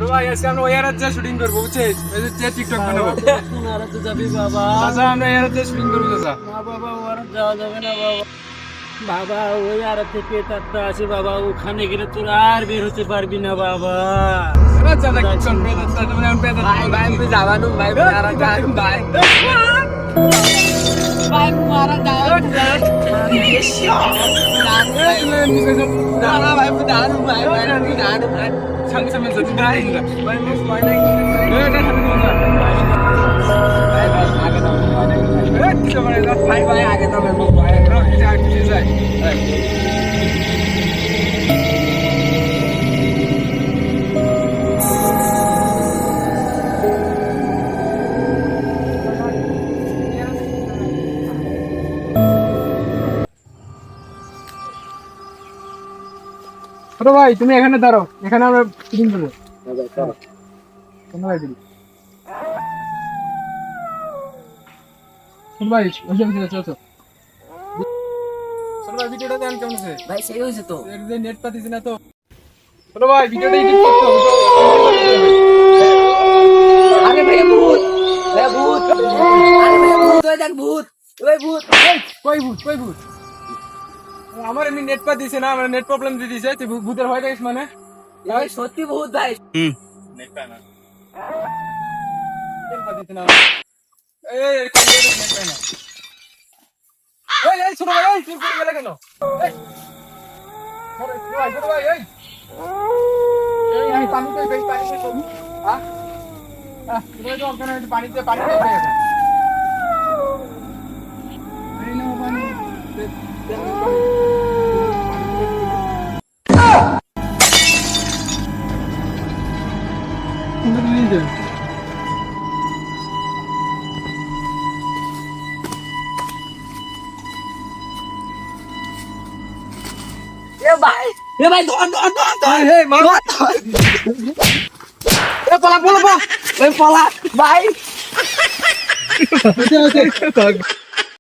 ভাই আজকে আমরা ওই এরাতে শুটিং করবো বুঝছিস এই যে টিকটক বানাবো আর তো যাবি বাবা আচ্ছা আমরা এরাতে শুটিং করবো চাচা না বাবা ওর যাওয়া যাবে না বাবা বাবা ওই আর থেকে তারটা আছে বাবা ওখানে গেলে তোর আর বের হতে পারবি না বাবা চাচা কি করবে চাচা তুমি এখন পেদা ভাই ভাই আমি যাবানু ভাই মারা যান ভাই ভাই মারা যান না ভাই আমি জানো ভাই ভাই আমি জানো ভাই সঙ্গে সঙ্গে যদি গাই ভাই মুখ ভাই নাই এটা খাবি না ভাই ভাই আগে দাও ভাই কিছু মানে না ভাই ভাই আগে দাও ভাই রাখ কিছু আর কিছু যায় ছোট ভাই তুমি এখানে দাঁড়াও এখানে আমরা শুটিং করবো ধন্যবাদ দিদি ছোট ভাই বসে বসে চলো ছোট ভাই ভিডিওটা দেন কেমন আছে ভাই সেই হইছে তো এর যে নেট পাতিছি না তো ছোট ভাই ভিডিওটা এডিট করতে হবে আরে ভাই ভূত ভাই ভূত আরে ভাই ভূত ওই দেখ ভূত ওই ভূত কই ভূত আমার এমনি নেট পাতিছে না আমার নেট প্রবলেম দিয়ে দিয়েছে তুই ভূতের ভয় দেখিস মানে ভাই সত্যি ভূত ভাই নেট পায় না নেট পাতিছে না এই কোন নেট পায় না এই ছোট ভাই এই তুই কোন গেলে কেন এই ছোট ভাই এই এই পানিতে বেশ পানিতে কবি হ্যাঁ তুমি তো ওখানে পানিতে পানি পড়ে গেছে এই নাও পানি এ ভাই ধর এই মার এ পলা ভাই ওকে